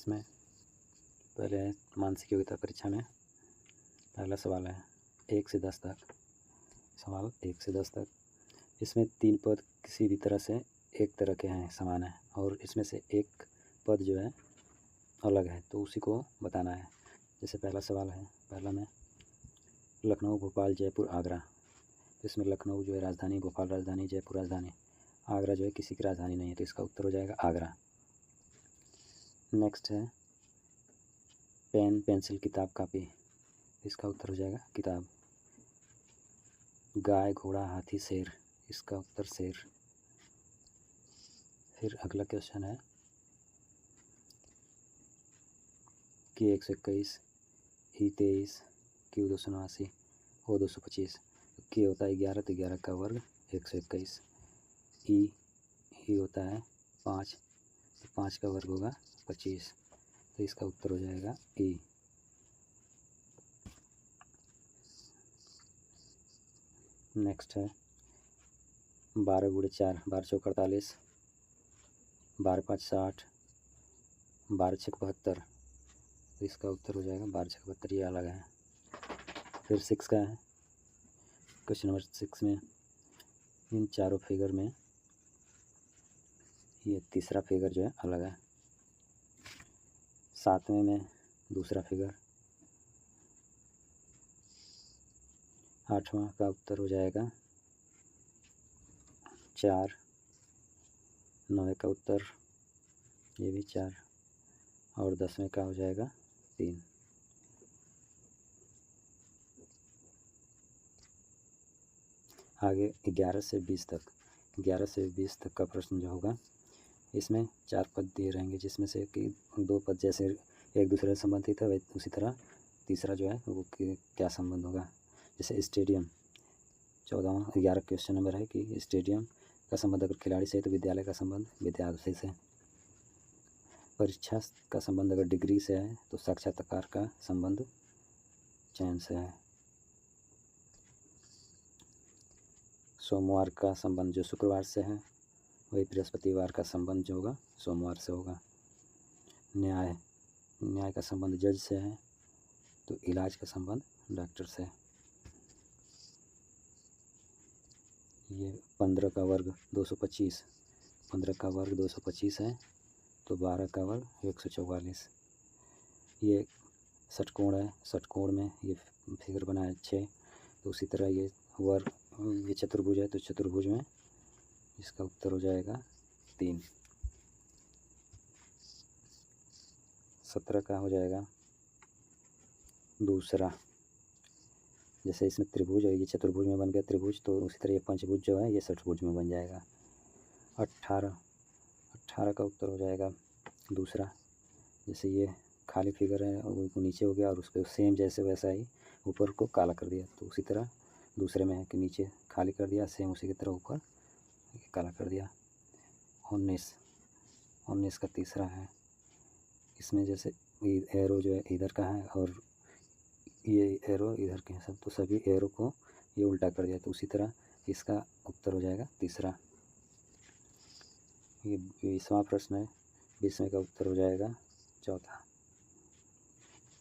इसमें पहले मानसिक योग्यता परीक्षा में पहला सवाल है 1 से 10 तक। सवाल 1 से 10 तक। इसमें 3 पद किसी भी तरह से एक तरह के हैं, समान है, और इसमें से एक पद जो है अलग है, तो उसी को बताना है। जैसे पहला सवाल है, पहला में लखनऊ, भोपाल, जयपुर, आगरा। तो इसमें लखनऊ जो है राजधानी, भोपाल राजधानी, जयपुर राजधानी, आगरा जो है किसी की राजधानी नहीं है, तो इसका उत्तर हो जाएगा आगरा। नेक्स्ट है पेन, पेंसिल, किताब, कापी। इसका उत्तर हो जाएगा किताब। गाय, घोड़ा, हाथी, शेर। इसका उत्तर शेर। फिर अगला क्वेश्चन है कि 121, ई 23, क्यू 289, ओ 225। के होता है 11, तो 11 का वर्ग 121। ई होता है 5, तो 5 का वर्ग होगा 25, तो इसका उत्तर हो जाएगा ई। नेक्स्ट है 12 गुणे 4, 12 चौक 48, 12 5 60, 12 6 72, तो इसका उत्तर हो जाएगा 12 6 72, ये अलग है। फिर 6 का है, क्वेश्चन नंबर 6 में इन चारों फिगर में ये तीसरा फिगर जो है अलग है। 7वें में दूसरा फिगर, 8वां का उत्तर हो जाएगा 4, 9वें का उत्तर ये भी 4, और 10वें का हो जाएगा 3। आगे 11 से 20 तक, 11 से 20 तक का प्रश्न जो होगा, इसमें 4 पद दिए रहेंगे, जिसमें से कि 2 पद जैसे एक दूसरे से संबंधित है, उसी तरह तीसरा जो है वो क्या संबंध होगा। जैसे स्टेडियम, 14वां 11 क्वेश्चन नंबर है कि स्टेडियम का संबंध अगर खिलाड़ी से है तो विद्यालय का संबंध विद्यार्थी से। परीक्षा का संबंध अगर डिग्री से है तो साक्षात्कार का संबंध चयन से है। सोमवार का संबंध जो शुक्रवार से है वही बृहस्पतिवार का संबंध जो होगा सोमवार से होगा। न्याय का संबंध जज से है तो इलाज का संबंध डॉक्टर से। ये 15 का वर्ग 225, 15 का वर्ग 225 है, तो 12 का वर्ग 144। ये षटकोण है, षटकोण में ये फिगर बना है 6, तो उसी तरह ये वर्ग, ये चतुर्भुज है, तो चतुर्भुज में इसका उत्तर हो जाएगा 3। 17 का हो जाएगा दूसरा। जैसे इसमें त्रिभुज और ये चतुर्भुज में बन गया त्रिभुज, तो उसी तरह ये पंचभुज जो है ये षटभुज में बन जाएगा। 18 का उत्तर हो जाएगा दूसरा। जैसे ये खाली फिगर है वो नीचे हो गया और उसको सेम जैसे वैसा ही ऊपर को काला कर दिया, तो उसी तरह दूसरे में है कि नीचे खाली कर दिया, सेम उसी की तरह ऊपर काला कर दिया। 19 का तीसरा है। इसमें जैसे एरो जो है इधर का है और ये एरो इधर के हैं सब, तो सभी एरो को ये उल्टा कर दिया, तो उसी तरह इसका उत्तर हो जाएगा तीसरा। ये 20वां प्रश्न है, 20वें का उत्तर हो जाएगा चौथा।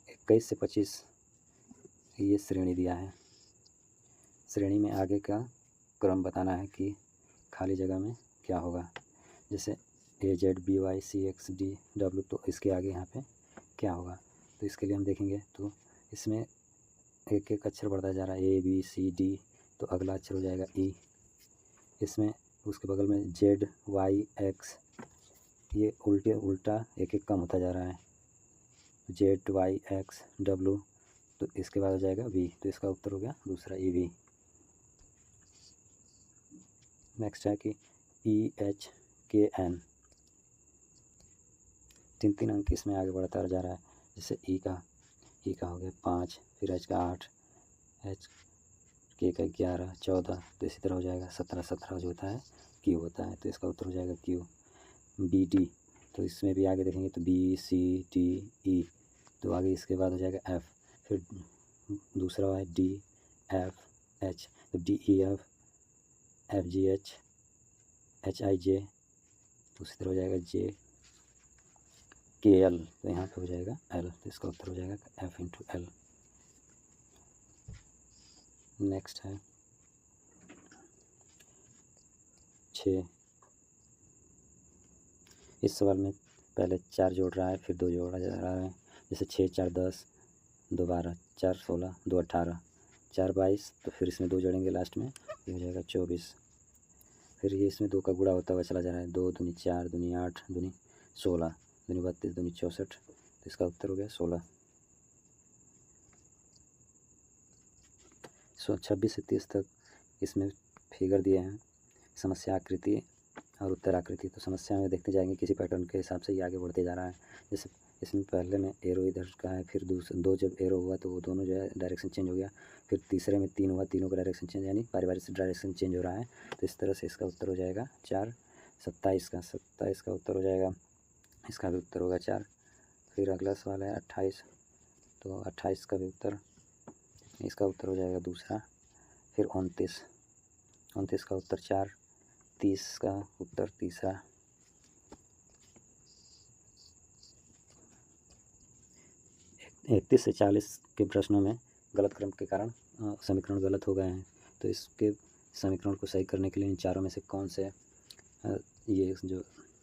21 से 25 ये श्रेणी दिया है। श्रेणी में आगे का क्रम बताना है कि खाली जगह में क्या होगा। जैसे AZBYCXDW, तो इसके आगे यहाँ पे क्या होगा, तो इसके लिए हम देखेंगे तो इसमें एक एक अक्षर बढ़ता जा रहा है, ABCD, तो अगला अक्षर हो जाएगा E। इसमें उसके बगल में ZYX, ये उल्टा एक एक कम होता जा रहा है, ZYXW, तो इसके बाद हो जाएगा V, तो इसका उत्तर हो गया दूसरा EV। नेक्स्ट है कि EHKN, 3 अंक इसमें आगे बढ़ता जा रहा है। जैसे E का हो गया 5, फिर H का 8, K का 11, 14, तो इसी तरह हो जाएगा 17 जो होता है Q होता है, तो इसका उत्तर हो जाएगा Q। BD, तो इसमें भी आगे देखेंगे तो BCDE, तो आगे इसके बाद हो जाएगा F, फिर दूसरा है DFH, तो DEF, FGH, HIJ, तो उसी तरह हो जाएगा के एल, तो यहाँ पे हो जाएगा एल, तो इसका उत्तर हो जाएगा एफ इंटू एल। नेक्स्ट है 6। इस सवाल में पहले 4 जोड़ रहा है, फिर 2 जोड़ा जा रहा है। जैसे 6 4 10, 2 12, 4 16, 2 18, 4 22, तो फिर इसमें 2 जोड़ेंगे लास्ट में, ये हो जाएगा 24। फिर ये इसमें 2 का गुणा होता हुआ चला जा रहा है, 2 दूनी 4, दूनी 8, दूनी 16, दूनी 32, दूनी 64, तो इसका उत्तर हो गया 16। 26 से 30 तक इसमें फिगर दिए हैं, समस्या आकृति और उत्तर आकृति। तो समस्या में देखते जाएंगे किसी पैटर्न के हिसाब से ये आगे बढ़ते जा रहा है। जैसे इसमें पहले में एरो इधर का है, फिर 2 जब एरो हुआ तो वो दोनों जो है डायरेक्शन चेंज हो गया। फिर तीसरे में 3 हुआ, तीनों का डायरेक्शन चेंज, यानी बारी बारी से डायरेक्शन चेंज हो रहा है। तो इस तरह से इसका उत्तर हो जाएगा 4। 27 का उत्तर हो जाएगा, इसका भी उत्तर होगा 4। फिर अगला सवाल है 28, तो 28 का भी उत्तर, इसका उत्तर हो जाएगा दूसरा। फिर 29 का उत्तर 4। 30 का उत्तर तीसरा। 31 से 40 के प्रश्नों में गलत क्रम के कारण समीकरण गलत हो गए हैं, तो इसके समीकरण को सही करने के लिए इन चारों में से कौन से ये जो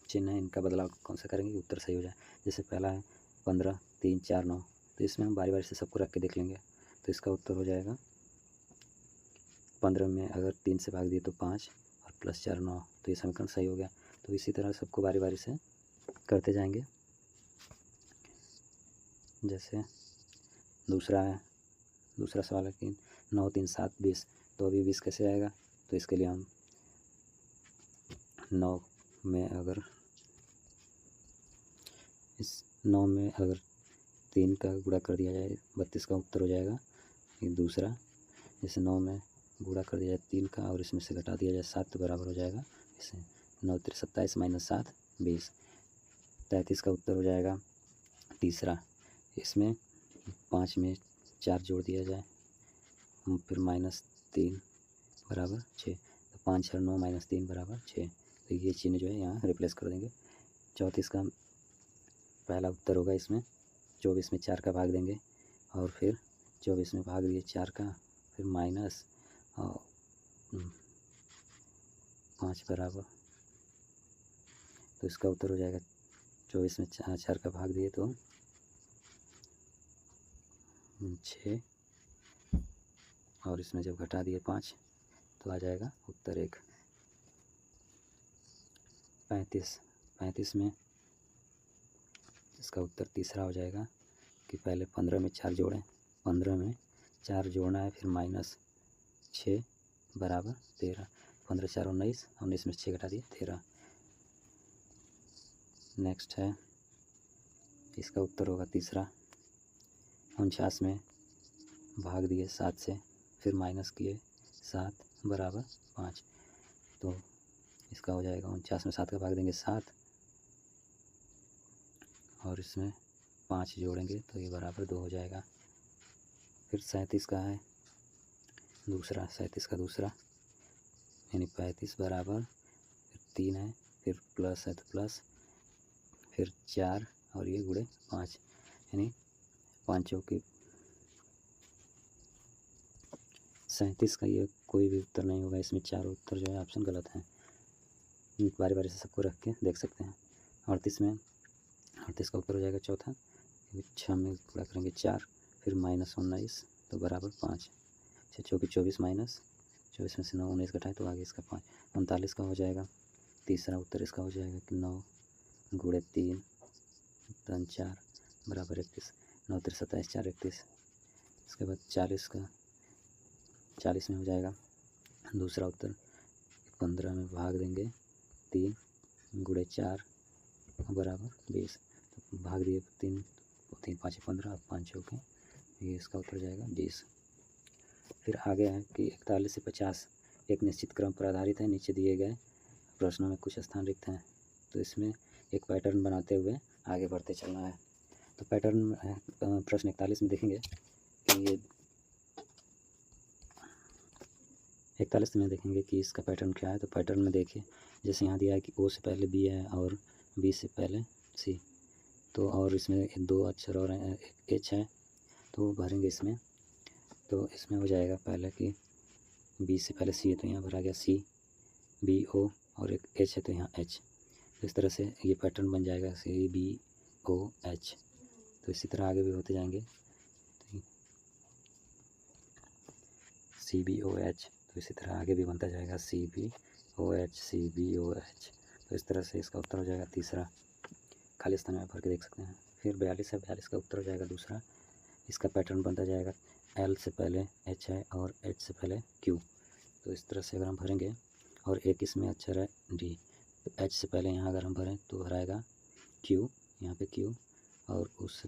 चिन्ह है इनका बदलाव कौन सा करेंगे उत्तर सही हो जाए। जैसे पहला है 15 3 4 9, तो इसमें हम बारी बारी से सबको रख के देख लेंगे, तो इसका उत्तर हो जाएगा 15 में अगर 3 से भाग दिए तो 5 और प्लस 4 9, तो ये समीकरण सही हो गया। तो इसी तरह सबको बारी बारी से करते जाएंगे। जैसे दूसरा सवाल है कि 9 3 7 20, तो अभी 20 कैसे आएगा, तो इसके लिए हम 9 में अगर 3 का गुणा कर दिया जाए 32 का उत्तर हो जाएगा। एक दूसरा, जैसे 9 में गुणा कर दिया जाए 3 का और इसमें से घटा दिया जाए 7, तो बराबर हो जाएगा इसे 9 3 27 माइनस 7 20। 33 का उत्तर हो जाएगा तीसरा, इसमें 5 में 4 जोड़ दिया जाए, फिर -3 बराबर 6, तो 5 6 9 -3 बराबर 6, तो ये चिन्ह जो है यहाँ रिप्लेस कर देंगे। 34 का पहला उत्तर होगा, इसमें 24 में 4 का भाग देंगे और फिर 24 में भाग दिए 4 का, फिर माइनस और 5 बराबर, तो इसका उत्तर हो जाएगा 24 में 4 का भाग दिए तो 6 और इसमें जब घटा दिए 5 तो आ जाएगा उत्तर 1। 35 में इसका उत्तर तीसरा हो जाएगा कि पहले 15 में 4 जोड़ें, 15 में 4 जोड़ना है, फिर -6 बराबर 13, 15 4 19, 19 में 6 घटा दिए 13। नेक्स्ट है, इसका उत्तर होगा तीसरा। 49 में भाग दिए 7 से, फिर माइनस किए 7 बराबर 5, तो इसका हो जाएगा 49 में 7 का भाग देंगे 7 और इसमें 5 जोड़ेंगे तो ये बराबर 2 हो जाएगा। फिर 37 का है दूसरा, 37 का दूसरा, यानी 35 बराबर, फिर 3 है, फिर प्लस है तो प्लस, फिर 4 और ये गुणे 5, यानी 5 चौके 37 का ये कोई भी उत्तर नहीं होगा, इसमें चारों उत्तर जो है ऑप्शन गलत हैं। बारी बारी से सबको रख के देख सकते हैं। 38 का उत्तर हो जाएगा चौथा, 6 में गुणा करेंगे 4, फिर -19 तो बराबर 5, 6 चौके 24 माइनस 24 में से 9 19 घटाए तो आगे इसका 5। 39 का हो जाएगा तीसरा उत्तर, इसका हो जाएगा कि 9 गुणे 3 3 4 बराबर 31, 9 3 27 4 31। इसके बाद 40 में हो जाएगा दूसरा उत्तर, 15 में भाग देंगे 3 गुणे 4 बराबर 20, तो भाग दिए 3 5 15 और 5 चौके, ये इसका उत्तर जाएगा 20। फिर आगे है कि 41 से 50 एक निश्चित क्रम पर आधारित है, नीचे दिए गए प्रश्नों में कुछ स्थान रिक्त हैं, तो इसमें एक पैटर्न बनाते हुए आगे बढ़ते चलना है। तो पैटर्न प्रश्न 41 में देखेंगे कि ये 41 में देखेंगे कि इसका पैटर्न क्या है। तो पैटर्न में देखिए, जैसे यहाँ दिया है कि ओ से पहले बी है और बी से पहले सी, तो और इसमें 2 अक्षर और हैं, एक एच है तो भरेंगे इसमें। तो इसमें हो जाएगा पहले कि बी से पहले सी है तो यहाँ भरा गया सी, बी ओ, और एक एच है तो यहाँ एच। तो इस तरह से ये पैटर्न बन जाएगा सी बी ओ एच। तो इसी तरह आगे भी होते जाएंगे। सी बी ओ एच, तो इसी तरह आगे भी बनता जाएगा C B O H, C B O H. तो इस तरह से इसका उत्तर हो जाएगा तीसरा। खाली स्थान में भर के देख सकते हैं। फिर 42 है, 42 का उत्तर हो जाएगा दूसरा। इसका पैटर्न बनता जाएगा एल से पहले एच है और एच से पहले क्यू। तो इस तरह से अगर हम भरेंगे, और एक इसमें अक्षर है डी, तो एच से पहले यहाँ अगर हम भरें तो भराएगा क्यू, यहाँ पे क्यू, और उस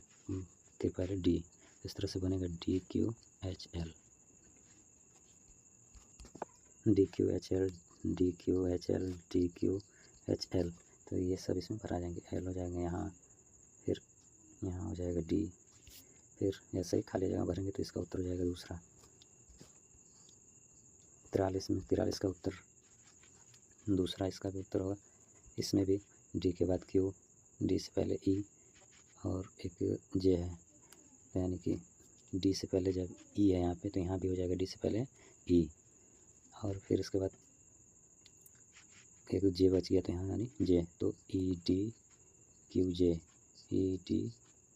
के पहले डी। इस तरह से बनेगा D Q H L, D Q H L, D Q H L, D Q H L. तो ये सब इसमें भरा जाएंगे। एल हो जाएगा यहाँ, फिर यहाँ हो जाएगा डी, फिर ऐसे ही खाली जगह भरेंगे तो इसका उत्तर हो जाएगा दूसरा। 43 में 43 का उत्तर दूसरा इसका भी उत्तर होगा। इसमें भी डी के बाद क्यू, डी से पहले ई और एक जे है, यानी कि डी से पहले जब ई है यहाँ पे तो यहाँ भी हो जाएगा डी से पहले ई, और फिर इसके बाद एक जे बच गया तो यहाँ यानी जे, तो ई डी क्यू जे, ई डी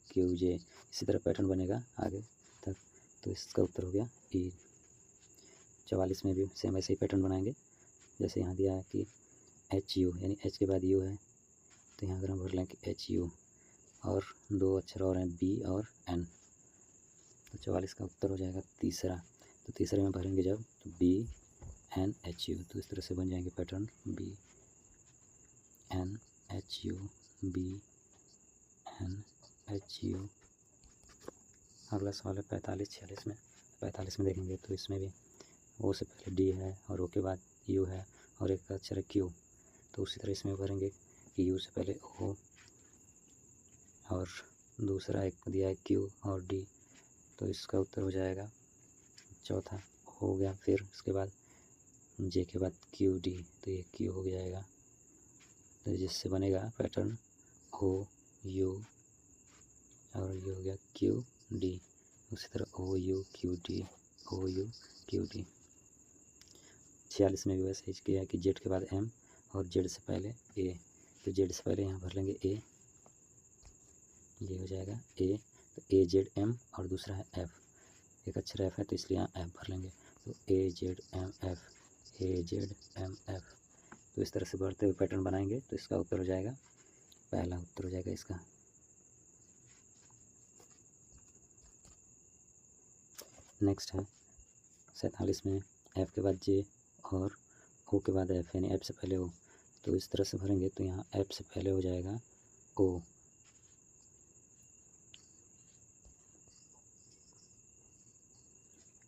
क्यू जे। इसी तरह पैटर्न बनेगा आगे तक। तो इसका उत्तर हो गया ई। 44 में भी सेम ऐसे ही पैटर्न बनाएंगे जैसे यहाँ दिया है कि एच यू, यानी एच के बाद यू है तो यहाँ अगर हम भर लें कि एच यू, और 2 अक्षर और हैं बी और एन। तो 44 का उत्तर हो जाएगा तीसरा। तो तीसरे में भरेंगे जब तो बी एन एच यू। तो इस तरह से बन जाएंगे pattern B N H U, B N H U. अगला सवाल है 45-46 में। 45 में देखेंगे तो इसमें भी ओ से पहले डी है और ओ के बाद यू है और एक अक्षर है क्यू। तो उसी तरह इसमें भरेंगे कि यू से पहले ओ और दूसरा एक दिया है क्यू और डी। तो इसका उत्तर हो जाएगा चौथा हो गया। फिर उसके बाद जे के बाद क्यू डी, तो ये क्यू हो जाएगा। तो जिससे बनेगा पैटर्न ओ यू और ये हो गया क्यू डी। उसी तरह O U Q D, O U Q D. 46 में भी वैसे ही किया है कि जेड के बाद एम और जेड से पहले ए। तो जेड से पहले यहाँ भर लेंगे ए, ये हो जाएगा ए। तो ए जेड एम और दूसरा है एफ, एक अक्षर एफ है तो इसलिए यहाँ एफ भर लेंगे। तो ए जेड एम एफ, ए जेड एम एफ। तो इस तरह से बढ़ते हुए पैटर्न बनाएंगे तो इसका उत्तर हो जाएगा, पहला उत्तर हो जाएगा इसका। नेक्स्ट है 47 में एफ के बाद जे और ओ के बाद एफ, यानी एफ से पहले ओ। तो इस तरह से भरेंगे तो यहाँ एफ से पहले हो जाएगा ओ,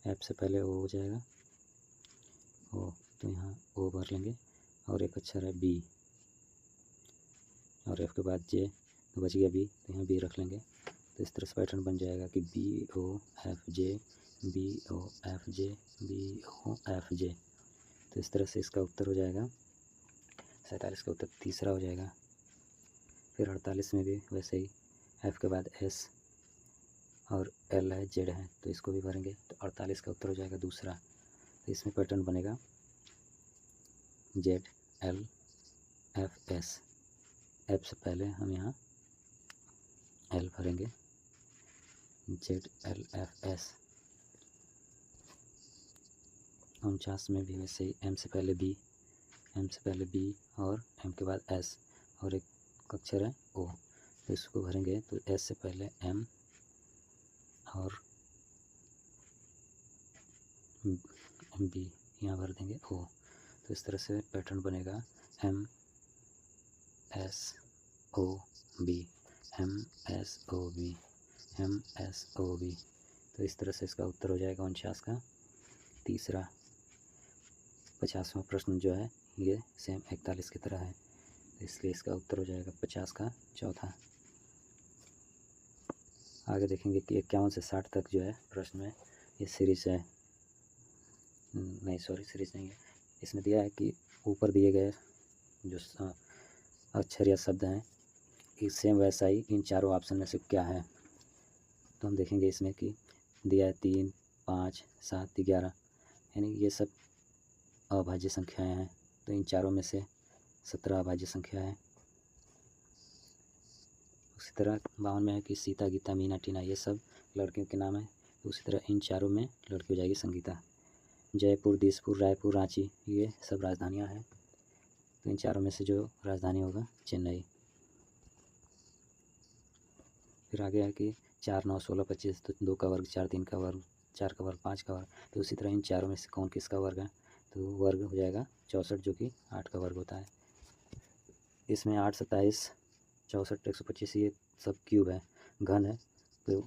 एफ से पहले ओ हो जाएगा ओ। तो यहाँ ओ भर लेंगे और एक अक्षर है बी, और एफ के बाद जे तो बच गया बी, तो यहाँ बी रख लेंगे। तो इस तरह से पैटर्न बन जाएगा कि बी ओ एफ जे, बी ओ एफ जे, बी ओ एफ जे। तो इस तरह से इसका उत्तर हो जाएगा 47 का उत्तर तीसरा हो जाएगा। फिर 48 में भी वैसे ही एफ के बाद एस और एल है जेड है तो इसको भी भरेंगे। तो 48 का उत्तर हो जाएगा दूसरा। तो इसमें पैटर्न बनेगा Z L F S, F से पहले हम यहाँ एल भरेंगे, जेड एल एफ एस। 49 में भी वैसे ही एम से पहले बी, एम से पहले बी और एम के बाद एस और एक अक्षर है ओ। तो इसको भरेंगे तो एस से पहले एम और बी यहाँ भर देंगे ओ। तो इस तरह से पैटर्न बनेगा M S O B, M S O B, M S O B. तो इस तरह से इसका उत्तर हो जाएगा 49 का तीसरा। 50वां प्रश्न जो है ये सेम 41 की तरह है, इसलिए इसका उत्तर हो जाएगा 50 का चौथा। आगे देखेंगे कि 51 से 60 तक जो है प्रश्न में ये सीरीज है, नहीं सॉरी सीरीज नहीं है। इसमें दिया है कि ऊपर दिए गए जो अक्षर या शब्द हैं सेम वैसा ही इन चारों ऑप्शन में से क्या है। तो हम देखेंगे इसमें कि दिया है 3, 5, 7, 11, यानी ये सब अभाज्य संख्याएं हैं। तो इन चारों में से 17 अभाज्य संख्या है। उसी तरह 52 में है कि सीता, गीता, मीना, टीना, ये सब लड़कियों के नाम है। तो उसी तरह इन चारों में लड़की हो जाएगी संगीता। जयपुर, दिसपुर, रायपुर, रांची, ये सब राजधानियां हैं। तो इन चारों में से जो राजधानी होगा चेन्नई। फिर आगे है कि 4, 9, 16, 25, तो 2 का वर्ग, 4, 3 का वर्ग, 4 का वर्ग, 5 का वर्ग। तो उसी तरह इन चारों में से कौन किसका वर्ग है, तो वर्ग हो जाएगा 64, जो कि 8 का वर्ग होता है। इसमें 8, 27, 64, 125 ये सब क्यूब है, घन है। तो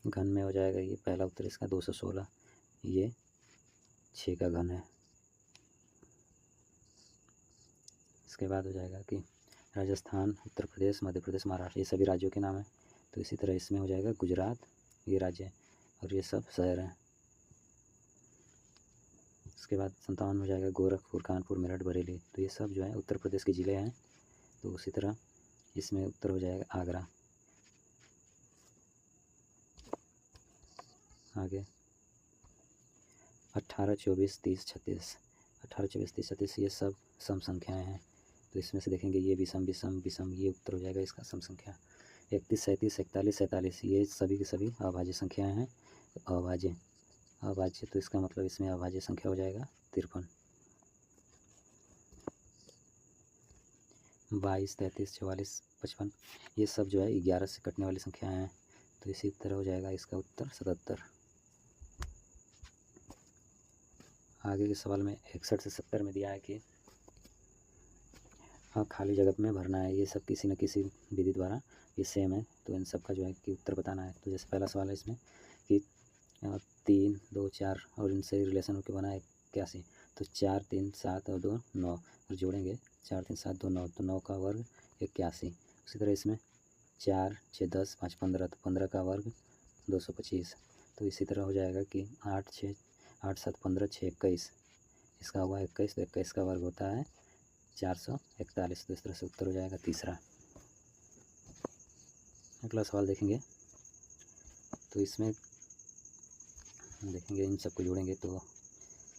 घन में हो जाएगा ये पहला उत्तर इसका 216, ये 6 का घन है। इसके बाद हो जाएगा कि राजस्थान, उत्तर प्रदेश, मध्य प्रदेश, महाराष्ट्र, ये सभी राज्यों के नाम है। तो इसी तरह इसमें हो जाएगा गुजरात, ये राज्य है, और ये सब शहर हैं। इसके बाद 57 हो जाएगा गोरखपुर, कानपुर, मेरठ, बरेली, तो ये सब जो है उत्तर प्रदेश के ज़िले हैं। तो उसी तरह इसमें उत्तर हो जाएगा आगरा। आगे 18, 24, 30, 36, 18, 24, 30, 36 ये सब सम संख्याएँ हैं। तो इसमें से देखेंगे ये विषम, विषम, विषम, ये उत्तर हो जाएगा इसका सम संख्या। 31, 37, 41, 47 ये सभी की सभी अभाज्य संख्याएँ हैं। अभाज्य, अभाज्य, तो इसका मतलब इसमें अभाज्य संख्या हो जाएगा 53। 22, 33, 44, 55 ये सब जो है 11 से कटने वाली संख्याएँ हैं। तो इसी तरह हो जाएगा इसका उत्तर 77। आगे के सवाल में 61 से 70 में दिया है कि हाँ खाली जगह में भरना है। ये सब किसी न किसी विधि द्वारा ये सेम है। तो इन सब का जो है कि उत्तर बताना है। तो जैसे पहला सवाल है इसमें कि 3, 2, 4 और इनसे रिलेशन होकर बना है 81। तो 4, 3, 7 और 2, 9 और जोड़ेंगे 4, 3, 7, 2, 9, तो 9 का वर्ग 81। उसी तरह इसमें 4, 6, 10, 5, 15, तो 15 का वर्ग 225। तो इसी तरह हो जाएगा कि 8, 6, 8, 7, 15, 6, 21, इसका हुआ 21। तो 21 का वर्ग होता है 441। तो इस तरह से उत्तर हो जाएगा तीसरा। अगला सवाल देखेंगे तो इसमें देखेंगे इन सबको जोड़ेंगे तो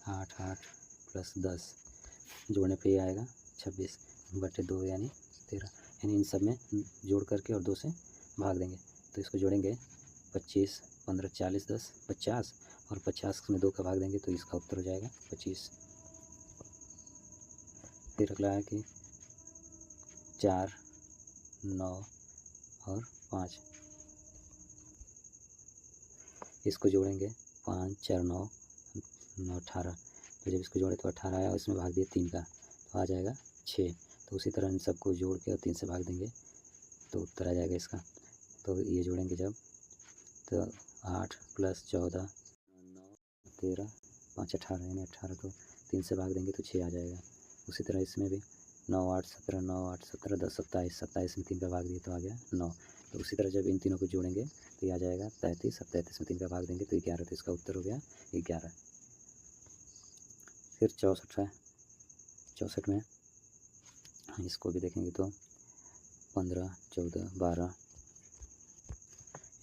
8, 8 प्लस 10 जोड़ने पे ही आएगा 26/2 यानी 13। यानी इन सब में जोड़ करके और 2 से भाग देंगे। तो इसको जोड़ेंगे 25, 15, 40, 10, 50 और 50 में 2 का भाग देंगे तो इसका उत्तर हो जाएगा 25। फिर अगला है कि 4, 9 और 5 इसको जोड़ेंगे 5, 4, 9, 9, 18। तो जब इसको जोड़े तो 18 आया और इसमें भाग दिए 3 का तो आ जाएगा 6। तो उसी तरह इन सबको जोड़ के और 3 से भाग देंगे तो उत्तर आ जाएगा इसका। तो ये जोड़ेंगे जब तो 8 प्लस 14, 9, 13, 5, 18 यानी 18 को 3 से भाग देंगे तो 6 आ जाएगा। उसी तरह इसमें भी 9, 8, 17, 9, 8, 17, 10, 27, 27 में 3 का भाग दिए तो आ गया 9। तो उसी तरह जब इन तीनों को जोड़ेंगे तो ये आ जाएगा 33। अब 33 में 3 का भाग देंगे तो 11। तो इसका उत्तर हो गया 11। फिर 64 है। 64 में इसको भी देखेंगे तो 15, 14, 12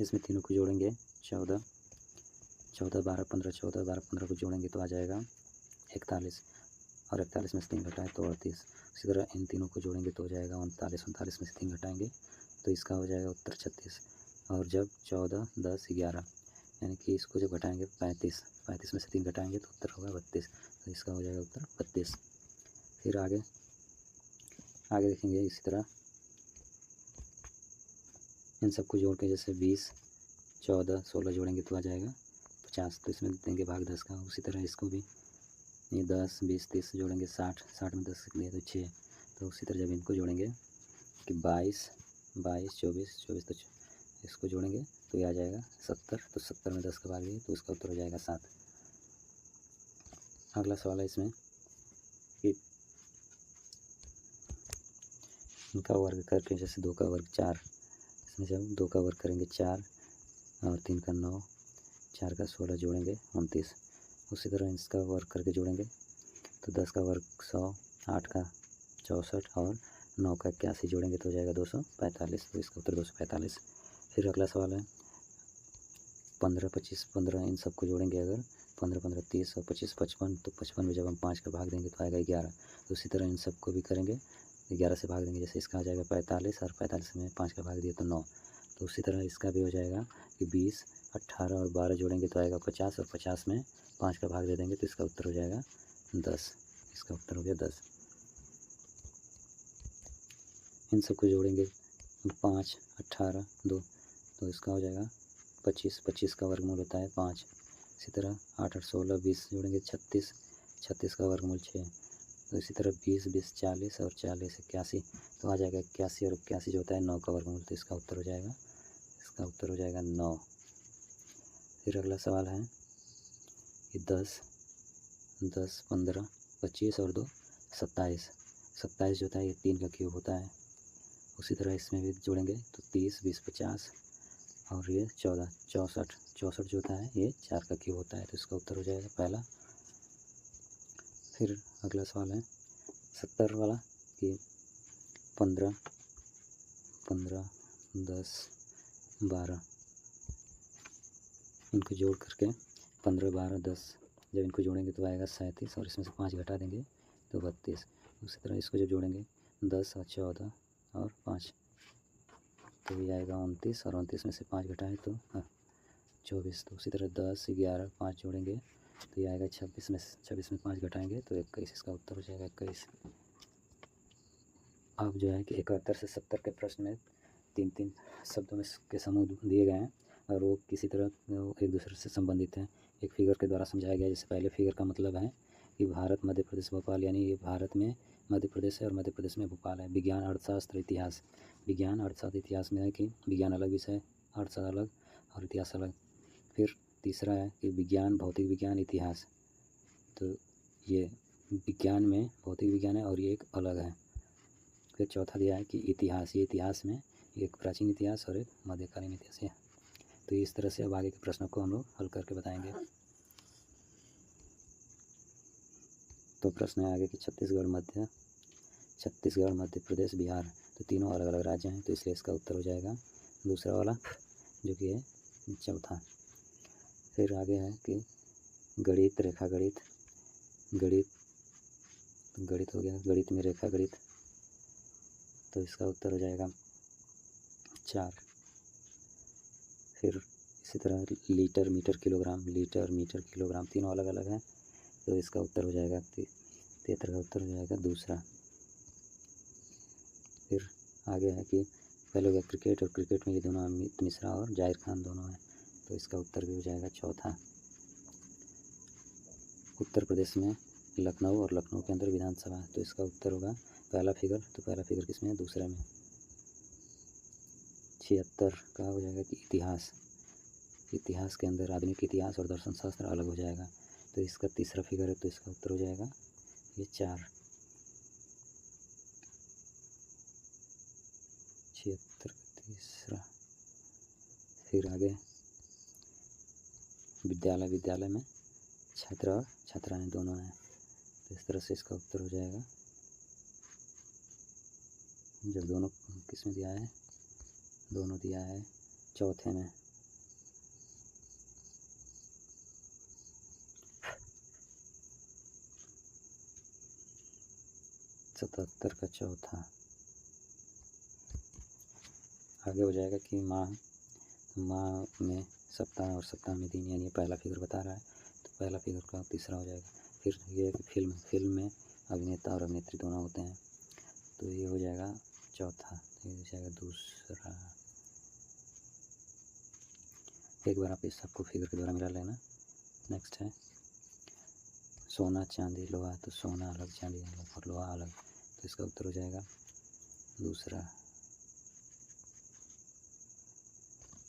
इसमें तीनों को जोड़ेंगे 14, 14, 12, 15, 14, 12, 15 को जोड़ेंगे तो आ जाएगा 41 और 41 में से 3 घटाएँ तो 38। इसी तरह इन तीनों को जोड़ेंगे तो हो जाएगा 39, 39 में से 3 घटाएंगे तो इसका हो जाएगा उत्तर 36। और जब 14, 10, 11 यानी कि इसको जब घटाएंगे 35, 35 में से 3 घटाएंगे तो उत्तर होगा 32। तो इसका हो जाएगा उत्तर 32। फिर आगे देखेंगे इसी तरह इन सबको जोड़ के जैसे 20, 14, 16 जोड़ेंगे तो आ जाएगा 50। तो इसमें देंगे भाग 10 का। उसी तरह इसको भी ये 10, 20, 30 जोड़ेंगे 60, 60 में 10 लिए तो 6। तो उसी तरह जब इनको जोड़ेंगे कि 22, 22, 24, 24 तो इसको जोड़ेंगे तो ये आ जाएगा 70। तो 70 में 10 का भाग दिए तो इसका उत्तर हो जाएगा 7। अगला सवाल है इसमें कि इनका वर्ग करके जैसे 2 का वर्ग 4, इसमें जब 2 का वर्ग करेंगे 4 और 3 का 9, 4 का 16 जोड़ेंगे 29। उसी तरह इसका वर्ग करके जोड़ेंगे तो 10 का वर्ग 100, 8 का 64 और 9 का 81 जोड़ेंगे तो हो जाएगा 245, तो इसका उत्तर 245। फिर अगला सवाल है 15, 25, 15 इन सबको जोड़ेंगे अगर 15, 15, 30 और 25, 55, तो 55 में जब हम 5 का भाग देंगे तो आएगा 11। तो उसी तरह इन सबको भी करेंगे, 11 से भाग देंगे, जैसे इसका आ जाएगा 45 और 45 में 5 का भाग दिया तो 9। तो उसी तरह इसका भी हो जाएगा कि 20, 18 और 12 जोड़ेंगे तो आएगा 50 और 50 में 5 का भाग दे देंगे तो इसका उत्तर हो जाएगा 10। इसका उत्तर हो गया 10। इन सबको जोड़ेंगे 5, 18, 2 तो इसका हो जाएगा 25, 25 का वर्गमूल होता है 5। इसी तरह 8, 8, 16, 20 जोड़ेंगे 36, 36 का वर्गमूल 6। तो इसी तरह 20, 20, 40 और 40, 81 तो आ जाएगा 81 और 81 जो होता है 9 का वर्गमूल, तो इसका उत्तर हो जाएगा 9। फिर अगला सवाल है कि 10, 10, 15, 25 और 2 27, 27 जो होता है ये 3 का क्यूब होता है। उसी तरह इसमें भी जोड़ेंगे तो 30, 20, 50 और ये 14, 64, 64 जो होता है ये 4 का क्यूब होता है, तो इसका उत्तर हो जाएगा पहला। फिर अगला सवाल है 70 वाला कि 15, 15, 10, 12 इनको जोड़ करके 15, 12, 10 जब इनको जोड़ेंगे तो आएगा 37 और इसमें से 5 घटा देंगे तो 32। उसी तरह इसको जब जोड़ेंगे 10 और 14 और 5 तो ये आएगा 29 और 29 में से 5 घटाएँ तो 24। तो उसी तरह 10, 11, 5 जोड़ेंगे तो ये आएगा 26 में 5 घटाएंगे तो 21। इसका उत्तर हो जाएगा 21। अब जो है कि 71 से 70 के प्रश्न में 3-3 शब्दों में के समूह दिए गए हैं और वो किसी तरह एक दूसरे से संबंधित हैं। एक फिगर के द्वारा समझाया गया है। जैसे पहले फिगर का मतलब है कि भारत, मध्य प्रदेश, भोपाल, यानी ये भारत में मध्य प्रदेश है और मध्य प्रदेश में भोपाल है। विज्ञान, अर्थशास्त्र, इतिहास। विज्ञान, अर्थशास्त्र, इतिहास में है कि विज्ञान अलग विषय, अर्थशास्त्र अलग और इतिहास अलग। फिर तीसरा है कि विज्ञान, भौतिक विज्ञान, इतिहास। तो ये विज्ञान में भौतिक विज्ञान है और ये एक अलग है। फिर चौथा दिया है कि इतिहास, ये इतिहास में एक प्राचीन इतिहास और एक मध्यकालीन इतिहास है। तो इस तरह से अब आगे के प्रश्नों को हम लोग हल करके बताएंगे। तो प्रश्न है आगे कि छत्तीसगढ़, मध्य प्रदेश, बिहार तो तीनों अलग अलग राज्य हैं, तो इसलिए इसका उत्तर हो जाएगा दूसरा वाला जो कि है चौथा। फिर आगे है कि गणित, रेखा गणित, गणित हो गया, गणित में रेखा गणित, तो इसका उत्तर हो जाएगा 4। फिर इसी तरह लीटर, मीटर, किलोग्राम तीनों अलग अलग हैं, तो इसका उत्तर हो जाएगा 73 का उत्तर हो जाएगा दूसरा। फिर आगे है कि पहले हो गया क्रिकेट, और क्रिकेट में ये दोनों अमित मिश्रा और जाहिर खान दोनों हैं, तो इसका उत्तर भी हो जाएगा चौथा। उत्तर प्रदेश में लखनऊ और लखनऊ के अंदर विधानसभा, तो इसका उत्तर होगा पहला फिगर। तो पहला फिगर किसमें है? दूसरे में। 76 का हो जाएगा कि इतिहास के अंदर आधुनिक इतिहास और दर्शन शास्त्र अलग हो जाएगा, तो इसका तीसरा फिगर है, तो इसका उत्तर हो जाएगा ये 4। 76 का तीसरा। फिर आगे विद्यालय में छात्र और छात्राएँ दोनों हैं, तो इस तरह से इसका उत्तर हो जाएगा जब दोनों किसमें दिया है, दोनों दिया है चौथे में। सतहत्तर का चौथा। आगे हो जाएगा कि माह में सप्ताह और सप्ताह में दिन, यानी पहला फिगर बता रहा है, तो पहला फिगर का तीसरा हो जाएगा। फिर ये है कि फिल्म में अभिनेता और अभिनेत्री दोनों होते हैं, तो ये हो जाएगा चौथा, तो ये हो जाएगा दूसरा। एक बार आप इस सबको फिगर के द्वारा मिला लेना। नेक्स्ट है सोना, चांदी, लोहा, तो सोना अलग, चांदी अलग और लोहा अलग, तो इसका उत्तर हो जाएगा दूसरा।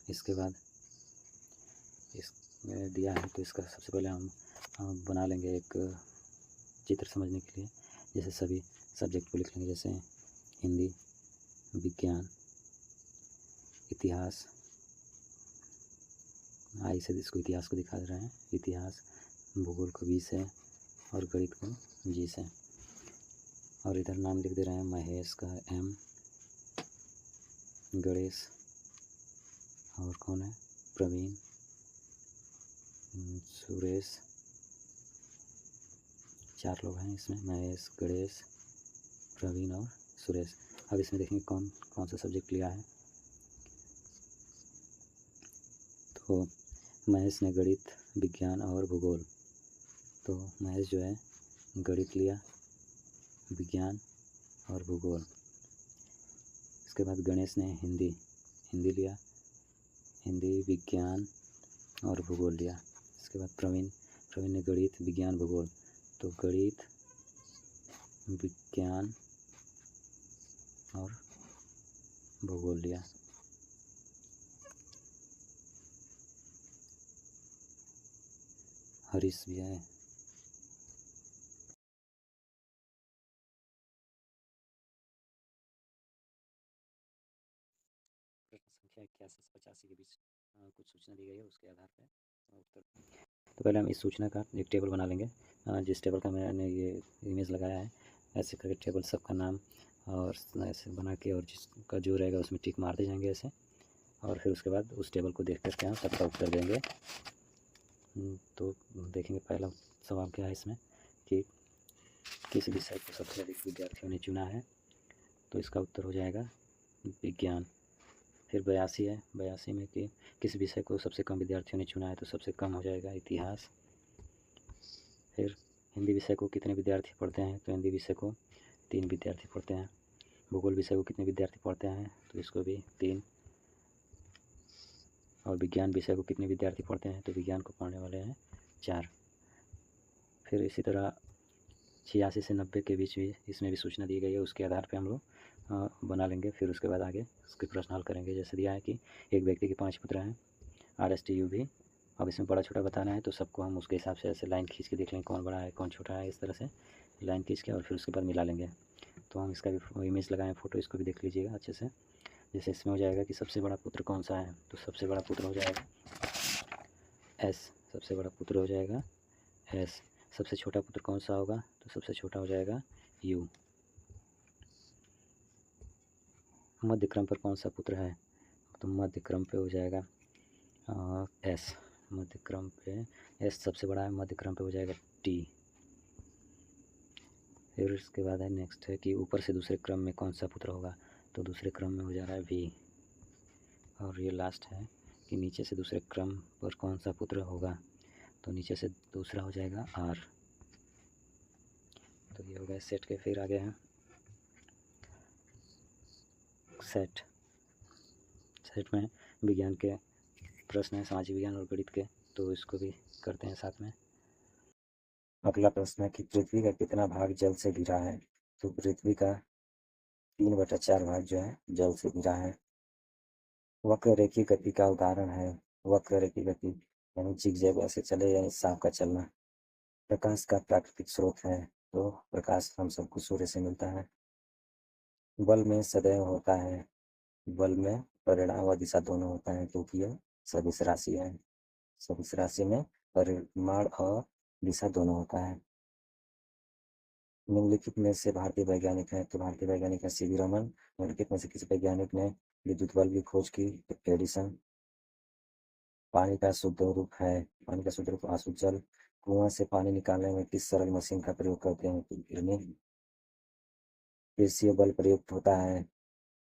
इसके बाद इसमें दिया है, तो इसका सबसे पहले हम बना लेंगे एक चित्र समझने के लिए। जैसे सभी सब्जेक्ट को लिख लेंगे, जैसे हिंदी, विज्ञान, इतिहास, आई से इसको इतिहास को दिखा रहे हैं, इतिहास, भूगोल को 20 है और गणित को 20 है। और इधर नाम लिख दे रहे हैं महेश का M, गणेश, और कौन है, प्रवीण, सुरेश। 4 लोग हैं इसमें, महेश, गणेश, प्रवीण और सुरेश। अब इसमें देखेंगे कौन कौन सा सब्जेक्ट लिया है। तो महेश ने गणित, विज्ञान और भूगोल। तो महेश जो है गणित लिया, विज्ञान और भूगोल। इसके बाद गणेश ने हिंदी लिया, हिंदी, विज्ञान और भूगोल लिया। इसके बाद प्रवीण ने गणित, विज्ञान, भूगोल। तो गणित, विज्ञान और भूगोल लिया। हरीश भी है। संख्या 81 से 85 के बीच कुछ सूचना दी गई है, उसके आधार पर उत्तर। तो पहले हम इस सूचना का एक टेबल बना लेंगे। जिस टेबल का मैंने ये इमेज लगाया है, ऐसे करके टेबल सबका नाम और ऐसे बना के, और जिसका जो रहेगा उसमें टिक मारते जाएंगे ऐसे। और फिर उसके बाद उस टेबल को देख करके हम सबका उत्तर देंगे। तो देखेंगे पहला सवाल क्या है इसमें, कि किस विषय को सबसे अधिक विद्यार्थियों ने चुना है। तो इसका उत्तर हो जाएगा विज्ञान। फिर 82 है, 82 में कि किस विषय को सबसे कम विद्यार्थियों ने चुना है। तो सबसे कम हो जाएगा इतिहास। फिर हिंदी विषय को कितने विद्यार्थी पढ़ते हैं। तो हिंदी विषय को 3 विद्यार्थी पढ़ते हैं। भूगोल विषय को कितने विद्यार्थी पढ़ते हैं। तो इसको भी 3। और विज्ञान विषय को कितने विद्यार्थी पढ़ते हैं। तो विज्ञान को पढ़ने वाले हैं 4। फिर इसी तरह 86 से 90 के बीच भी इसमें भी सूचना दी गई है, उसके आधार पर हम लोग बना लेंगे। फिर उसके बाद आगे उसके प्रश्न हल करेंगे। जैसे दिया है कि एक व्यक्ति के 5 पुत्र हैं, RSTU भी। अब इसमें बड़ा छोटा बताना है, तो सबको हम उसके हिसाब से ऐसे लाइन खींच के देख लेंगे कौन बड़ा है कौन छोटा है। इस तरह से लाइन खींच के और फिर उसके बाद मिला लेंगे। तो हम इसका भी इमेज लगाएं, फ़ोटो, इसको भी देख लीजिएगा अच्छे से। जैसे इसमें हो जाएगा कि सबसे बड़ा पुत्र कौन सा है। तो सबसे बड़ा पुत्र हो जाएगा S। सबसे बड़ा पुत्र हो जाएगा S। सबसे छोटा पुत्र कौन सा होगा। तो सबसे छोटा हो जाएगा U। मध्य क्रम पर कौन सा पुत्र है। तो मध्य क्रम पे हो जाएगा S। मध्य क्रम पे S सबसे बड़ा है, मध्य क्रम पे हो जाएगा T। फिर इसके बाद है नेक्स्ट है कि ऊपर से दूसरे क्रम में कौन सा पुत्र होगा। तो दूसरे क्रम में हो जा रहा है V। और ये लास्ट है कि नीचे से दूसरे क्रम पर कौन सा पुत्र होगा। तो नीचे से दूसरा हो जाएगा R। तो ये हो गया सेट के। फिर आगे हैं सेट में विज्ञान के प्रश्न हैं, सामाजिक विज्ञान और गणित के। तो इसको भी करते हैं साथ में। अगला प्रश्न है कि पृथ्वी का कितना भाग जल से घिरा है। तो पृथ्वी का 3/4 भाग जो है जल से घिरा है। वक्र रेखीय गति का उदाहरण है। वक्र रेखीय गति यानी जिगजैग ऐसे चले, यानी सांप का चलना। प्रकाश का प्राकृतिक स्रोत है। तो प्रकाश हम सबको सूर्य से मिलता है। बल में सदैव होता है। बल में परिमाण व दिशा दोनों होता है, क्योंकि यह सदिश राशि है। सदिश राशि में परिमाण और दिशा दोनों होता है। निम्नलिखित में से भारतीय वैज्ञानिक हैं। तो भारतीय वैज्ञानिक है CV रमन। निम्नलिखित में से किसी वैज्ञानिक ने विद्युत बल्ब की खोज की। एडिसन। पानी का शुद्ध रूप है। पानी का शुद्ध रूप आंसू जल। कुआं से पानी निकालने में किस सरल मशीन का प्रयोग करते हैं। तो गिरनी। पेशीय बल प्रयुक्त होता है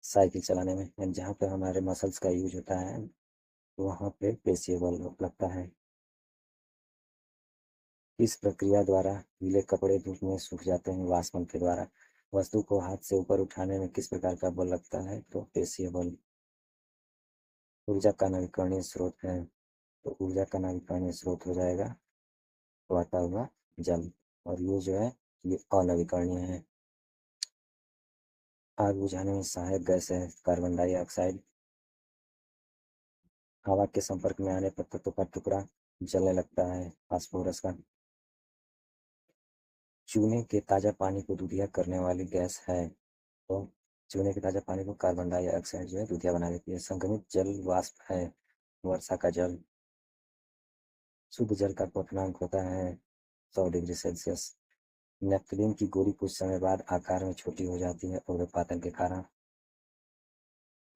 साइकिल चलाने में, यानी जहाँ पे हमारे मसल्स का यूज होता है वहाँ पे पेशीय बल लगता है। इस प्रक्रिया द्वारा गीले कपड़े धूप में सूख जाते हैं। वाष्पन के द्वारा वस्तु को हाथ से ऊपर उठाने में किस प्रकार का बल लगता है। तो पेशीय बल। ऊर्जा का नवीकरणीय स्रोत है। तो ऊर्जा का नवीकरणीय स्रोत हो जाएगा बहता हुआ जल। और ये जो है ये अनवीकरणीय है। आग बुझाने में सहायक गैस है कार्बन डाइऑक्साइड। हवा के संपर्क में आने पर तत्व का टुकड़ा जलने लगता है, फास्फोरस का। चूने के ताजा पानी को दूधिया करने वाली गैस है। तो चूने के ताजा पानी को कार्बन डाइऑक्साइड जो है दूधिया बना देती है। संगमित जल वाष्प है वर्षा का जल। शुद्ध जल का क्वथनांक होता है 100 डिग्री सेल्सियस। नेपथलीन की गोली कुछ समय बाद आकार में छोटी हो जाती है और विपाटन के कारण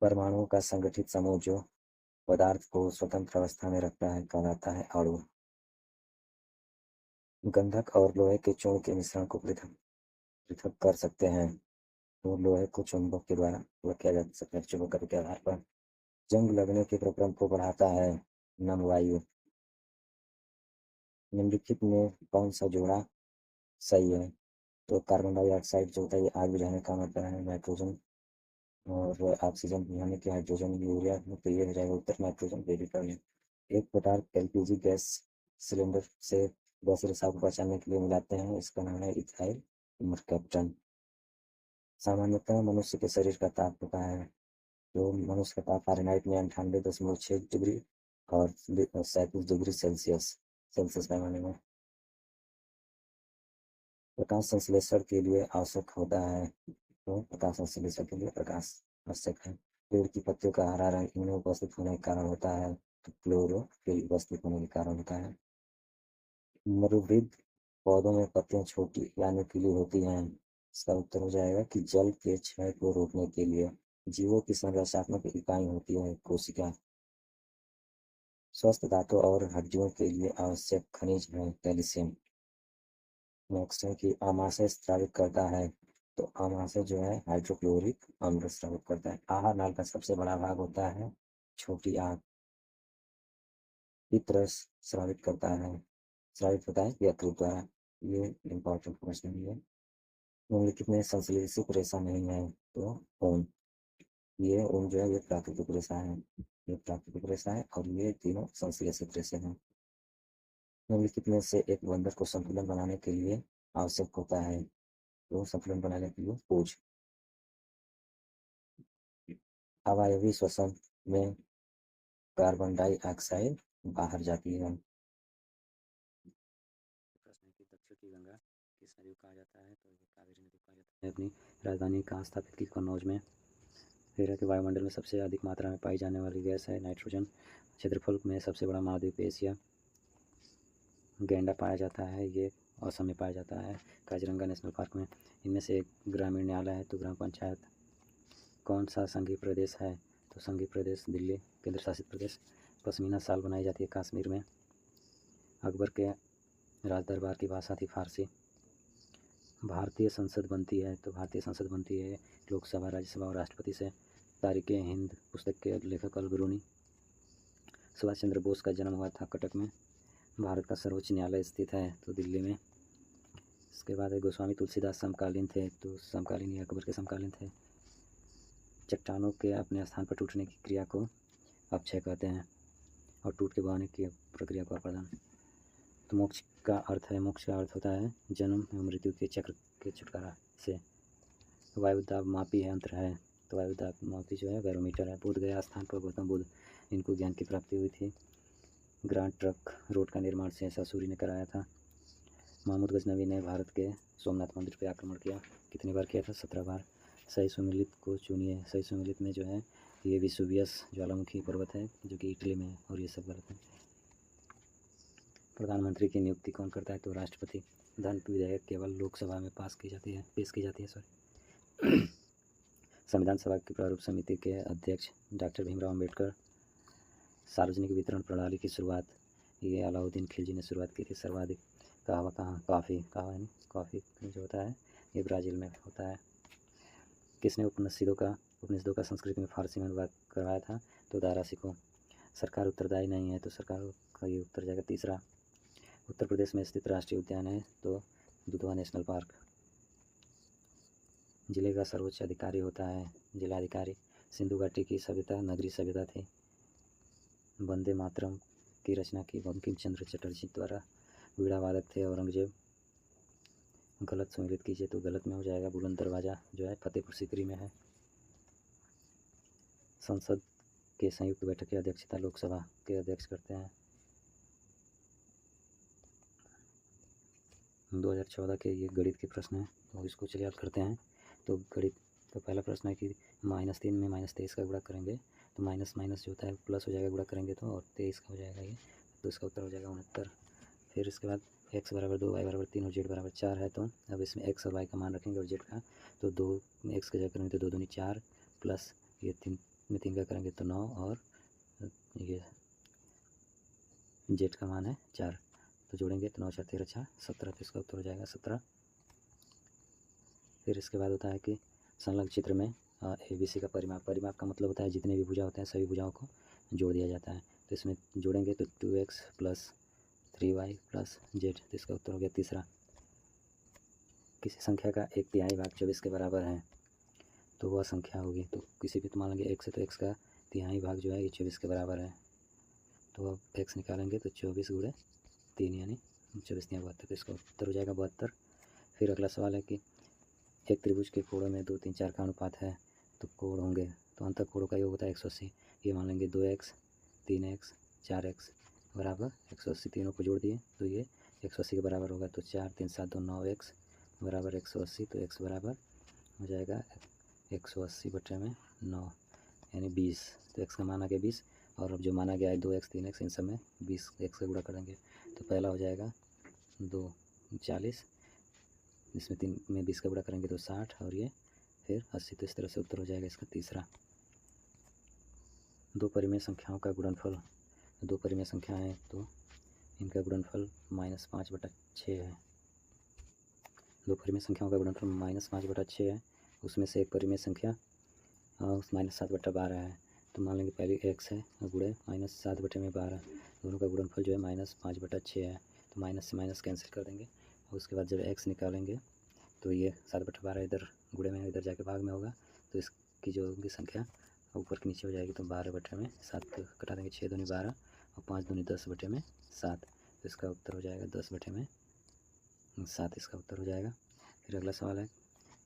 परमाणुओं का संगठित समूह जो पदार्थ को स्वतंत्र अवस्था में रखता है कहलाता है अणु। गंधक और लोहे के चूर्ण के मिश्रण को पृथक पृथक कर सकते हैं। तो लोहे को चुंबक के द्वारा अलग किया जा सकता है चुंबक के आधार पर। जंग लगने के प्रक्रम को बढ़ाता है नम वायु। निम्नलिखित में कौन सा जोड़ा सही है? तो कार्बन डाइऑक्साइड जो होता है ये आग बुझाने का काम आता है। नाइट्रोजन और ऑक्सीजन बुझाने के हाइड्रोजन यूरिया तो ये हो जाएगा उत्तर नाइट्रोजन वेरिएबल है। एक पदार्थ एलपीजी गैस सिलेंडर से गैस रिसाव को बचाने के लिए मिलाते हैं, इसका नाम है इथाइल मरकैप्टन। सामान्यतः मनुष्य के शरीर का ताप होता है, तो मनुष्य का ताप फ़ारेनहाइट में 98.6 डिग्री और 37 डिग्री सेल्सियस सेल्सियस पैमाने में। प्रकाश संश्लेषण के लिए आवश्यक होता है, तो प्रकाश संश्लेषण के लिए प्रकाश आवश्यक है। पेड़ की पत्तियों का हरा रंग इनमें उपस्थित होने के कारण होता है, तो क्लोरोफिल उपस्थित होने के कारण होता है। मरुवृक्ष पौधों में पत्तियां छोटी या नुकीली होती हैं। इसका उत्तर हो जाएगा कि जल के क्षय को रोकने के लिए। जीवों की संरचनात्मक इकाई होती है कोशिका। स्वस्थ दांतों और हड्डियों के लिए आवश्यक खनिज है कैल्शियम। नेक्स्ट है कि आमाशय स्रावित करता है, तो आमाशय जो है हाइड्रोक्लोरिक अम्ल स्रावित करता है। आहार नाल का सबसे बड़ा भाग होता है छोटी आंत। पित्त रस स्रावित करता है, स्रावित होता है यकृत द्वारा। ये इम्पोर्टेंट प्रश्न भी है। निम्नलिखित में संश्लेषित रेशा नहीं है, तो ऊन। ये ऊन जो है ये प्राकृतिक रेशा है, ये प्राकृतिक रेशा है और ये तीनों संश्लेषित रेशे हैं। निम्नलिखित में से एक बंदर को संतुलन बनाने के लिए आवश्यक होता है, तो संतुलन बनाने के लिए पूछ। अवायवीय श्वसन में कार्बन डाइऑक्साइड बाहर जाती है। प्रश्न है कि दक्षिण की गंगा किस नदी को कहा जाता है? तो ये कावेरी नदी को कहा जाता है। अपनी राजधानी कहाँ स्थापित की? कन्नौज में। फिर है कि वायुमंडल में सबसे अधिक मात्रा में पाई जाने वाली गैस है नाइट्रोजन। क्षेत्रफल में सबसे बड़ा महाद्वीप एशिया। गैंडा पाया जाता है, ये असम में पाया जाता है काजीरंगा नेशनल पार्क में। इनमें से एक ग्रामीण न्यायालय है, तो ग्राम पंचायत। कौन सा संघीय प्रदेश है? तो संघीय प्रदेश दिल्ली केंद्र शासित प्रदेश। पश्मीना शाल बनाई जाती है कश्मीर में। अकबर के राज दरबार की भाषा थी फारसी। भारतीय संसद बनती है, तो भारतीय संसद बनती है लोकसभा, राज्यसभा और राष्ट्रपति से। तारीख़ हिंद पुस्तक के लेखक अल बिरूनी। सुभाष चंद्र बोस का जन्म हुआ था कटक में। भारत का सर्वोच्च न्यायालय स्थित है, तो दिल्ली में। इसके बाद है गोस्वामी तुलसीदास समकालीन थे, तो समकालीन ही अकबर के समकालीन थे। चट्टानों के अपने स्थान पर टूटने की क्रिया को अपक्षय कहते हैं और टूट के बहाने की प्रक्रिया को अप्रदान। तो मोक्ष का अर्थ है, मोक्ष का अर्थ होता है जन्म एवं मृत्यु के चक्र के छुटकारा से। वायुदाब मापी है, यंत्र है, तो वायुदाब मापी जो है बैरोमीटर है। बोध गया स्थान पर गौतम बुद्ध इनको ज्ञान की प्राप्ति हुई थी। ग्रांड ट्रंक रोड का निर्माण शेरशाह सूरी ने कराया था। महमूद गजनवी ने भारत के सोमनाथ मंदिर पर आक्रमण किया, कितनी बार किया था? 17 बार। सही सुमेलित को चुनिए। सही सुमेलित में जो है ये विसुवियस ज्वालामुखी पर्वत है जो कि इटली में है, और ये सब गलत है। प्रधानमंत्री की नियुक्ति कौन करता है? तो राष्ट्रपति। धन विधेयक केवल लोकसभा में पेश की जाती है सॉरी। संविधान सभा की प्रारूप समिति के अध्यक्ष डॉक्टर भीमराव अम्बेडकर। सार्वजनिक वितरण प्रणाली की शुरुआत ये अलाउद्दीन खिलजी ने शुरुआत की थी। सर्वाधिक कहवा कहाँ? कॉफ़ी जो होता है ये ब्राज़ील में होता है। किसने उपनिषदों का संस्कृत में फारसी में अनुवाद करवाया था? तो दारा सिकों। सरकार उत्तरदायी नहीं है, तो सरकार का ये उत्तर जाएगा तीसरा। उत्तर प्रदेश में स्थित राष्ट्रीय उद्यान है, तो दुधवा नेशनल पार्क। जिले का सर्वोच्च अधिकारी होता है जिलाधिकारी। सिंधु घाटी की सभ्यता नगरीय सभ्यता थी। वंदे मातरम की रचना की बंकिम चंद्र चटर्जी द्वारा। वीणा वादक थे औरंगजेब। गलत सम्मिलित कीजिए, तो गलत में हो जाएगा बुलंद दरवाज़ा जो है फतेहपुर सीकरी में है। संसद के संयुक्त बैठक की अध्यक्षता लोकसभा के अध्यक्ष करते हैं। 2014 के ये गणित के प्रश्न हैं, तो इसको चलिए याद करते हैं। तो गणित का पहला प्रश्न है कि -3 में -23 का गुणा करेंगे, तो माइनस माइनस जो होता है प्लस हो जाएगा, गुणा करेंगे तो, और 23 का हो जाएगा ये, तो इसका उत्तर हो जाएगा 69। फिर इसके बाद एक्स बराबर 2 वाई बराबर 3 और जेड बराबर 4 है। तो अब इसमें एक्स और वाई का मान रखेंगे और जेड का, तो 2 में एक्स का जगह करेंगे तो 2 दूनी 4 प्लस ये 3 में 3 का करेंगे तो 9 और ये जेड का मान है 4, तो जोड़ेंगे तो 9 4 13 6 17, तो इसका उत्तर हो जाएगा 17। फिर इसके बाद होता है कि संलग्न चित्र में ए बी सी का परिमाप। परिमाप का मतलब होता है जितने भी भुजा होते हैं सभी भुजाओं को जोड़ दिया जाता है। तो इसमें जोड़ेंगे तो 2x plus 3y plus Z, तो इसका उत्तर हो गया तीसरा। किसी संख्या का 1/3 भाग 24 के बराबर है तो वह संख्या होगी, तो किसी भी, तो मान लेंगे x है तो x का 1/3 भाग जो है ये 24 के बराबर है। तो अब x निकालेंगे तो 24 गुणे 3 यानी 24 3 72, तो इसका उत्तर हो जाएगा 72। फिर अगला सवाल है कि एक त्रिभुज के कोणों में 2 3 4 का अनुपात है, तो कोण होंगे, तो अंतर कोणों का योग होता है 180। ये मान लेंगे 2x 3x 4x बराबर 180, तीनों को जोड़ दिए तो ये 180 के बराबर होगा। तो 4 3 7 2 9x बराबर 180, तो x बराबर हो जाएगा 180 बटे में 9 यानी 20, तो x का मान आ गया 20। और अब जो माना गया है 2x 3x इन सब में 20 x का गुणा करेंगे, तो पहला हो जाएगा 2 40, इसमें 3 में 20 का गुणा करेंगे तो 60 और ये फिर 80, तो इस तरह से उत्तर हो जाएगा इसका तीसरा। दो परिमेय संख्याओं का गुणनफल, दो परिमेय संख्या है तो इनका गुणनफल -5/6 है। दो परिमेय संख्याओं का गुणनफल -5/6 है, उसमें से एक परिमेय संख्या -7/12 है। तो मान लेंगे पहले x है और गुणे -7/12, दोनों का गुणनफल जो है -5/6 है। तो माइनस से माइनस कैंसिल कर देंगे और उसके बाद जब x निकालेंगे तो ये 7/12 इधर गुणे में इधर जाके भाग में होगा, तो इसकी जो होगी संख्या ऊपर के नीचे हो जाएगी, तो 12/7 कटा देंगे, 6 दूनी 12 और 5 दूनी 10/7, तो इसका उत्तर हो जाएगा 10/7, इसका उत्तर हो जाएगा। फिर अगला सवाल है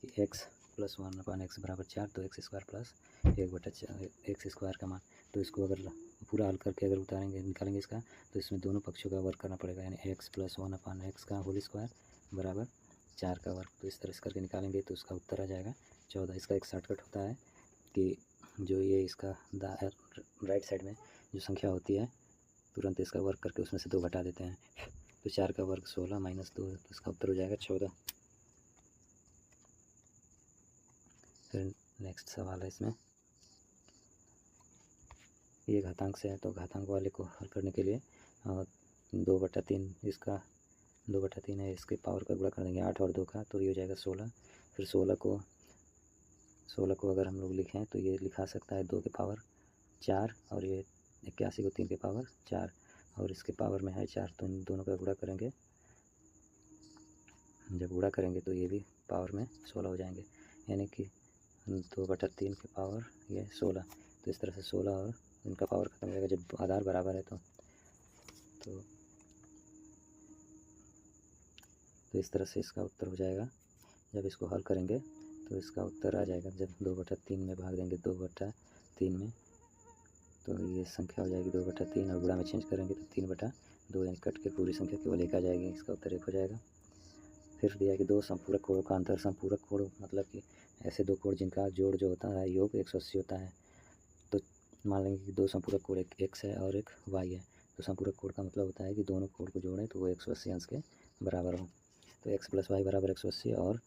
कि x + 1/x बराबर 4, तो x² प्लस 1/x² का मान, तो इसको अगर पूरा हल करके अगर उतारेंगे निकालेंगे इसका, तो इसमें दोनों पक्षों का वर्ग करना पड़ेगा, यानी x + 1/x का होल स्क्वायर बराबर 4 का वर्ग। तो इस तरह से करके निकालेंगे तो उसका उत्तर आ जाएगा 14। इसका एक शॉर्टकट होता है कि जो ये इसका राइट साइड में जो संख्या होती है तुरंत इसका वर्ग करके उसमें से 2 घटा देते हैं, तो 4 का वर्ग 16 - 2, तो इसका उत्तर हो जाएगा 14। फिर नेक्स्ट सवाल है इसमें, ये घातांक से है तो घातांक वाले को हल करने के लिए 2/3 इसका 2/3 है, इसके पावर का गुणा कर देंगे 8 और 2 का, तो ये हो जाएगा 16। फिर 16 को अगर हम लोग लिखें तो ये लिखा सकता है 2 के पावर 4 और ये 81 को 3 के पावर 4 और इसके पावर में है 4, तो इन दोनों का गुणा करेंगे, जब गुणा करेंगे तो ये भी पावर में 16 हो जाएंगे, यानी कि 2/3 के पावर ये 16, तो इस तरह से 16 और इनका पावर खत्म हो जाएगा जब आधार बराबर है तो इस तरह से इसका उत्तर हो जाएगा। जब इसको हल करेंगे तो इसका उत्तर आ जाएगा, जब 2/3 में भाग देंगे 2/3 में, तो ये संख्या हो जाएगी 2/3 और गुणा में चेंज करेंगे तो 3/2, यानी कट के पूरी संख्या केवल 1 आ जाएगी, इसका उत्तर 1 हो जाएगा। फिर दिया कि दो संपूरक कोणों का अंतर, संपूरक कोण मतलब कि ऐसे दो कोण जिनका जोड़ जो होता है योग 180 होता है। तो मान लेंगे कि दो संपूरक कोण, एक x है और एक y है, तो संपूरक कोण का मतलब होता है कि दोनों कोण को जोड़ें तो वो 180 अंश के बराबर हो। तो x + y बराबर 180 और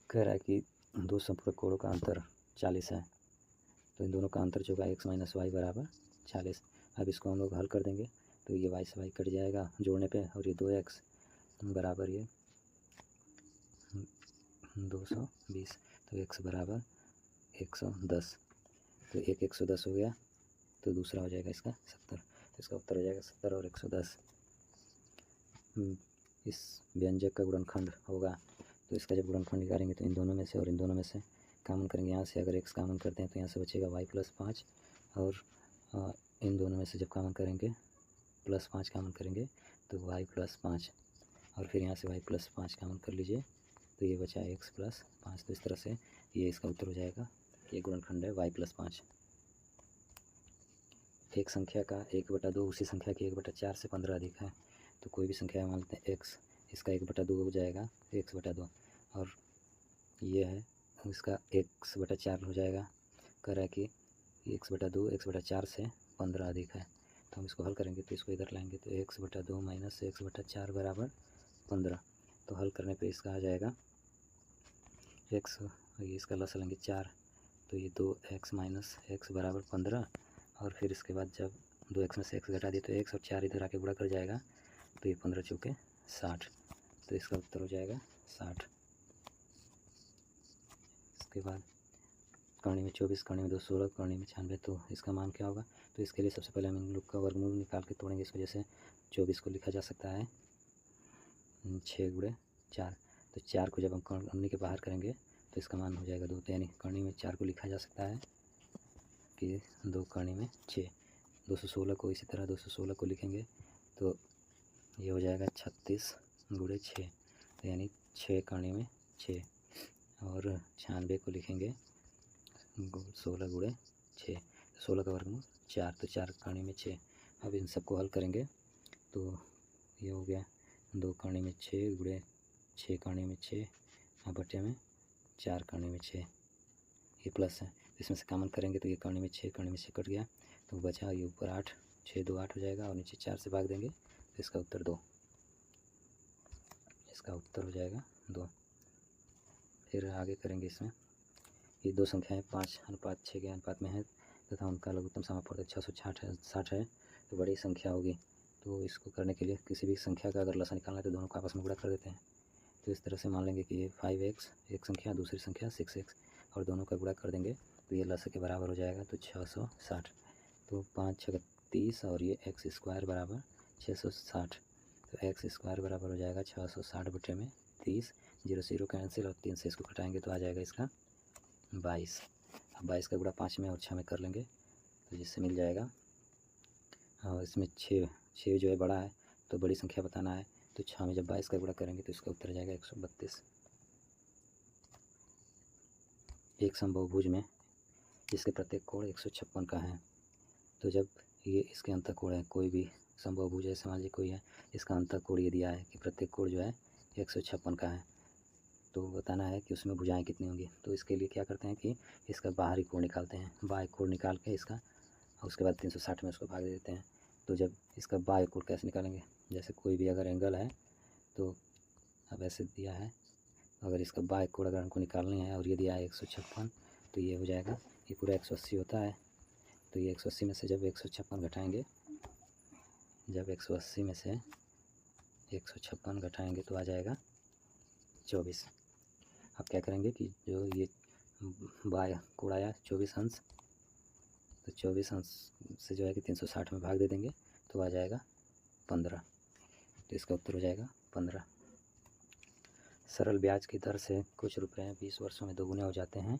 कह रहा है कि दो संपूरक कोणों का अंतर 40 है, तो इन दोनों का अंतर जो होगा x - y बराबर 40। अब इसको हम लोग हल कर देंगे तो ये y से y कट जाएगा जोड़ने पे, और ये 2x बराबर ये 220, तो x बराबर 110, तो एक 110 हो गया, तो दूसरा हो जाएगा इसका 70, तो इसका उत्तर हो जाएगा 70 और 110। इस व्यंजक का गुणनखंड होगा, तो इसका जब गुणनखंड निकालेंगे तो इन दोनों में से और इन दोनों में से कॉमन करेंगे, यहाँ से अगर x कॉमन करते हैं तो यहाँ से बचेगा y + 5 और इन दोनों में से जब कॉमन करेंगे +5 कॉमन करेंगे तो y + 5 और फिर यहाँ से y + 5 कॉमन कर लीजिए तो ये बचा x + 5, तो इस तरह से ये इसका उत्तर हो जाएगा। ये गुणनखंड है y + 5। एक संख्या का 1/2 उसी संख्या की 1/4 से 15 अधिक है, तो कोई भी संख्या मान लेते हैं x, इसका 1/2 हो जाएगा x/2 और ये है इसका x/4 हो जाएगा। कह रहा है कि x/2 x/4 से 15 अधिक है, तो हम इसको हल करेंगे तो इसको इधर लाएंगे तो x/2 माइनस x/4 बराबर 15। तो हल करने पे इसका आ जाएगा x, ये इसका लस लेंगे 4, तो ये 2x माइनस x बराबर 15। और फिर इसके बाद जब 2x में से x घटा दिए तो x और 4 इधर आके गुणा कर जाएगा, तो ये 15 चौके 60, तो इसका उत्तर हो जाएगा 60। इसके बाद कर्ण में 24, कर्ण में 2 16, कर्ण में 96, तो इसका मान क्या होगा? तो इसके लिए सबसे पहले हम इन लोग का वर्गमूल निकाल के तोड़ेंगे। इस वजह से 24 को लिखा जा सकता है 6×4, तो 4 को जब हम कर्णी के बाहर करेंगे तो इसका मान हो जाएगा 2, तो यानी कर्णी में 4 को लिखा जा सकता है कि 2 कर्णी में 6। 216 को इसी तरह 216 को लिखेंगे तो ये हो जाएगा 36×6, तो यानी 6 कर्णी में 6। और 96 को लिखेंगे 16×6, 16 का वर्गमूल 4, तो 4 कर्णी में 6। अब इन सबको हल करेंगे तो ये हो गया 2 कर्णी में 6×6 कर्णी में 6 और बटे में 4 कर्णी में 6, ये प्लस है। इसमें से कॉमन करेंगे तो ये कर्णी में 6 कर्णी में 6 कट गया, तो बचा ये ऊपर 8, 6 2 8 हो जाएगा और नीचे 4 से भाग देंगे तो इसका उत्तर 2, इसका उत्तर हो जाएगा 2। फिर आगे करेंगे इसमें ये दो संख्याएं 5:6 के अनुपात में है तथा उनका लघुत्तम समापवर्तक 660 है, तो बड़ी संख्या होगी। तो इसको करने के लिए किसी भी संख्या का अगर लसा निकालना है तो दोनों को आपस में गुणा कर देते हैं। तो इस तरह से मान लेंगे कि ये 5x एक संख्या, दूसरी संख्या 6x, और दोनों का गुणा कर देंगे तो ये लसा के बराबर हो जाएगा, तो 660। तो 5 6 30 और ये x² बराबर 660, तो x² बराबर हो जाएगा 660 बटे में 30, 0 0 कैंसिल और 3 से इसको घटाएंगे तो आ जाएगा इसका 22। अब 22 का गुणा 5 में और 6 में कर लेंगे तो जिससे मिल जाएगा, और इसमें 6 जो है बड़ा है तो बड़ी संख्या बताना है, तो 6 में जब 22 का गुणा करेंगे तो इसका उत्तर जाएगा 132। एक समबाहुभुज में जिसके प्रत्येक कोण 156 का है, तो जब ये इसके अंतःकोण है, कोई भी समबाहुभुज है, मान लीजिए कोई है, इसका अंतःकोण ये दिया है कि प्रत्येक कोण जो है 156 का है, तो बताना है कि उसमें भुजाएं कितनी होंगी। तो इसके लिए क्या करते हैं कि इसका बाहरी कोण निकालते हैं, बाह्य कोण निकाल के इसका, और उसके बाद 360 में उसको भाग दे देते हैं। तो जब इसका बाह्य कोण कैसे निकालेंगे, जैसे कोई भी अगर एंगल है तो अब ऐसे दिया है, अगर इसका बाह्य कोण अगर हमको निकालनी है और ये दिया है 156, तो ये हो जाएगा, ये पूरा 180 होता है, तो ये 180 में से जब 156 घटाएंगे, जब 180 में से 156 घटाएंगे तो आ जाएगा 24। अब क्या करेंगे कि जो ये बाह्य कोण आया 24 अंश, तो 24 अंश से जो है कि 360 में भाग दे देंगे तो आ जाएगा 15, तो इसका उत्तर हो जाएगा 15। सरल ब्याज की दर से कुछ रुपए 20 वर्षों में 2 गुना हो जाते हैं,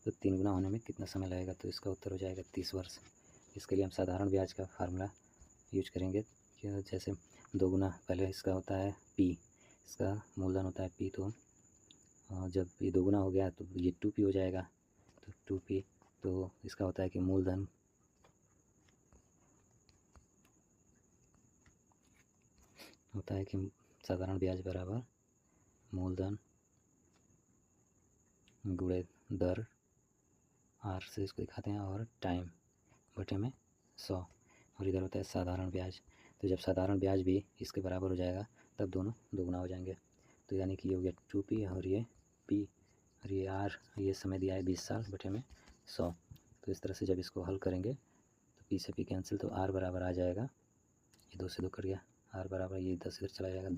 तो 3 गुना होने में कितना समय लगेगा? तो इसका उत्तर हो जाएगा 30 वर्ष। इसके लिए हम साधारण ब्याज का फार्मूला यूज करेंगे कि जैसे 2 गुना, पहले इसका होता है p, इसका मूलधन होता है p, तो जब ये 2 गुना हो गया तो ये 2p हो जाएगा, तो 2p, तो इसका होता है कि मूलधन होता है कि साधारण ब्याज बराबर मूलधन गुणे दर r से इसको दिखाते हैं, और टाइम बटे में 100, और इधर होता है साधारण ब्याज। तो जब साधारण ब्याज भी इसके बराबर हो जाएगा तब दोनों 2 गुना हो जाएंगे, तो यानी कि ये हो गया 2p और ये p और ये r, ये समय दिया है 20 साल बटे में 100। तो इस तरह से जब इसको हल करेंगे तो p से p कैंसिल, तो r बराबर आ जाएगा, ये 2 से 2 कट गया, r बराबर ये 10 इधर चला जाएगा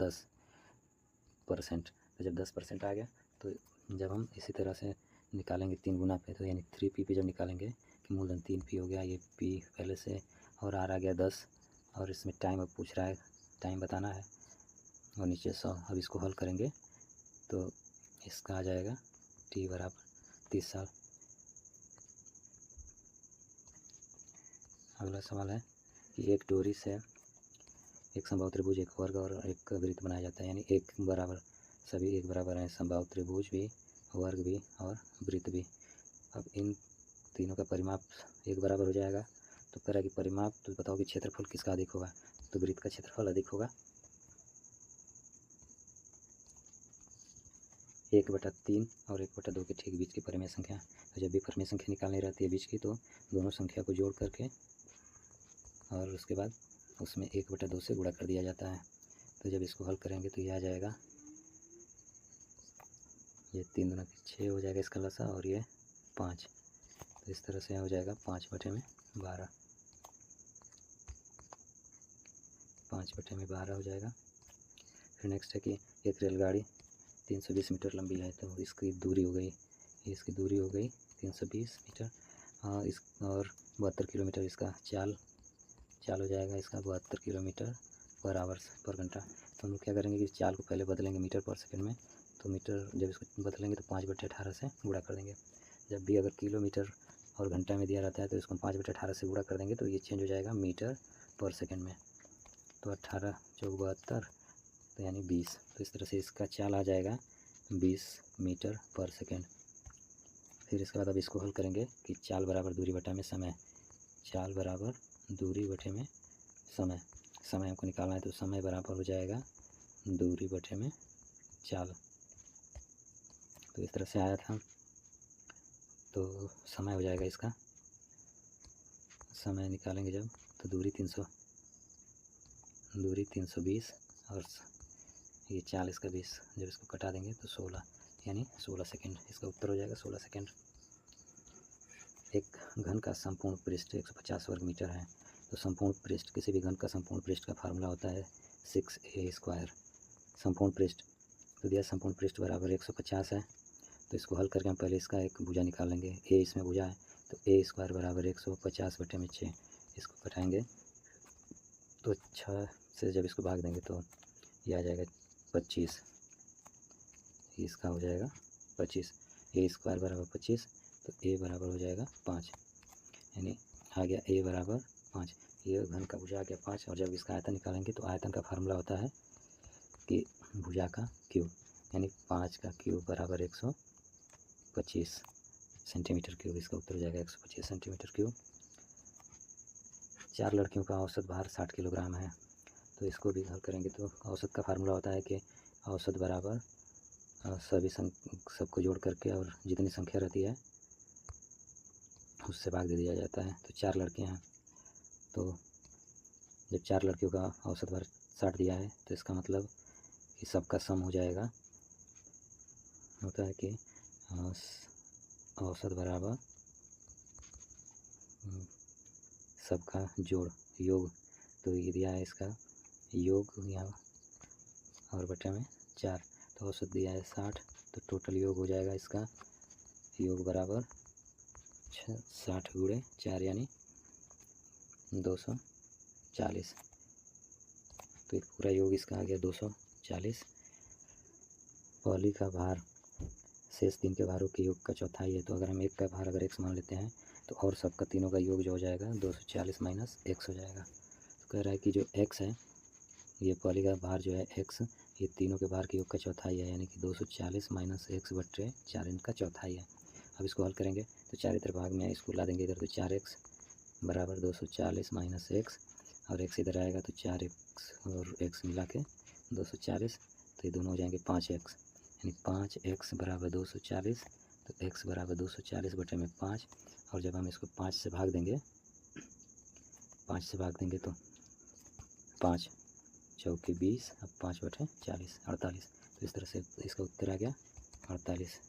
10%। तो जब 10% आ गया तो जब हम इसी तरह से निकालेंगे 3 गुना पे, तो यानी 3p पे जब निकालेंगे कि मूलधन 3p हो गया, ये p पहले से, और r आ गया 10, और इसमें टाइम अब पूछ रहा है, टाइम बताना है, और नीचे 100। अब इसको हल करेंगे तो इसका आ जाएगा t बराबर 30 साल। अगला सवाल है कि एक डोरी से एक समबाहु त्रिभुज, एक वर्ग और एक वृत्त बनाया जाता है, यानी एक बराबर, सभी एक बराबर हैं, समबाहु त्रिभुज भी, वर्ग भी और वृत्त भी। अब इन तीनों का परिमाप एक बराबर हो जाएगा, तो कह रहा है कि परिमाप, तो बताओ कि क्षेत्रफल किसका अधिक होगा? तो वृत्त का क्षेत्रफल अधिक होगा, 1/3 और 1/2 के ठीक बीच की परिमेय संख्या। तो जब भी परिमेय संख्या निकालनी रहती है बीच की, तो दोनों संख्या को जोड़ करके और उसके बाद उसमें 1/2 से गुणा कर दिया जाता है। तो जब इसको हल करेंगे तो ये आ जाएगा, ये 3 दूना 6 हो जाएगा इसका लसा, और ये 5। तो इस तरह से हो जाएगा 5/12, 5/12 हो जाएगा। फिर नेक्स्ट है कि एक रेलगाड़ी 320 मीटर लंबी है, तो इसकी दूरी हो गई, इसकी दूरी हो गई 320 मीटर, इस और 72 किलोमीटर इसका चाल हो जाएगा, इसका 72 किलोमीटर पर आवर पर घंटा। तो हम लोग क्या करेंगे कि चाल को पहले बदलेंगे मीटर पर सेकंड में, तो मीटर जब इसको बदलेंगे तो 5/18 से गुणा कर देंगे। जब भी अगर किलोमीटर और घंटा में दिया रहता है तो इसको 5/18 से गुणा कर देंगे तो ये चेंज हो जाएगा मीटर पर सेकंड में। तो 18 चौक 72, तो यानी 20। तो इस तरह से इसका चाल आ जाएगा 20 मीटर पर सेकंड। फिर इसके बाद अब इसको हल करेंगे कि चाल बराबर दूरी बटा में समय, चाल बराबर दूरी बटे में समय, समय हमको निकालना है, तो समय बराबर हो जाएगा दूरी बटे में चाल। तो इस तरह से आया था, तो समय हो जाएगा इसका, समय निकालेंगे जब तो दूरी 320 और ये चाल इसका 20, जब इसको कटा देंगे तो 16, यानी 16 सेकंड। इसका उत्तर हो जाएगा 16 सेकंड। एक घन का संपूर्ण पृष्ठ 150 वर्ग मीटर है। तो संपूर्ण पृष्ठ, किसी भी घन का संपूर्ण पृष्ठ का फार्मूला होता है 6a²। संपूर्ण पृष्ठ तो दिया, संपूर्ण पृष्ठ बराबर 150 है। तो इसको हल करके हम पहले इसका एक भुजा निकाल लेंगे। ए इसमें भुजा है, तो a² बराबर 150/6। इसको घटाएंगे तो 6 से जब इसको भाग देंगे तो ये आ जाएगा 25, इसका हो जाएगा 25। a² बराबर 25, तो a बराबर हो जाएगा 5, यानी आ गया a बराबर 5। ये घन का भुजा आ गया 5। और जब इसका आयतन निकालेंगे तो आयतन का फार्मूला होता है कि भुजा का क्यूब, यानी 5 का क्यूब बराबर 125 सेंटीमीटर क्यूब। इसका उत्तर हो जाएगा 125 सेंटीमीटर क्यूब। 4 लड़कियों का औसत भार 60 किलोग्राम है। तो इसको भी हल करेंगे तो औसत का फार्मूला होता है कि औसत बराबर सबको जोड़ करके और जितनी संख्या रहती है उससे भाग दे दिया जाता है। तो 4 लड़के हैं, तो जब 4 लड़कियों का औसत भार 60 दिया है तो इसका मतलब कि सबका सम हो जाएगा, होता है कि औसत बराबर सबका जोड़, योग। तो ये दिया है इसका योग यहाँ और बटे में 4, तो औसत दिया है 60, तो टोटल योग हो जाएगा इसका, योग बराबर 60 गुणे 4 यानी 240। तो पूरा योग इसका आ गया 240। पहली का भार शेष 3 के भारों के योग का चौथाई है। तो अगर हम एक का भार अगर x मान लेते हैं तो और सबका तीनों का योग जो हो जाएगा 240 माइनस x हो जाएगा। तो कह रहा है कि जो x है, ये पहली का भार जो है x, ये तीनों के भार के योग का चौथाई है, यानी कि 240 माइनस x/4 इनका चौथाई है। अब इसको हल करेंगे तो चार इधर भाग में इसको ला देंगे इधर, तो 4x बराबर 240 माइनस x, और x इधर आएगा तो 4x और x मिला के 240, तो ये दोनों हो जाएंगे 5x, यानी 5x बराबर 240। तो x बराबर 240 बटे में 5, और जब हम इसको 5 से भाग देंगे, 5 से भाग देंगे तो 5 चौके 20, अब 5/40 48। तो इस तरह से इसका उत्तर आ गया 48।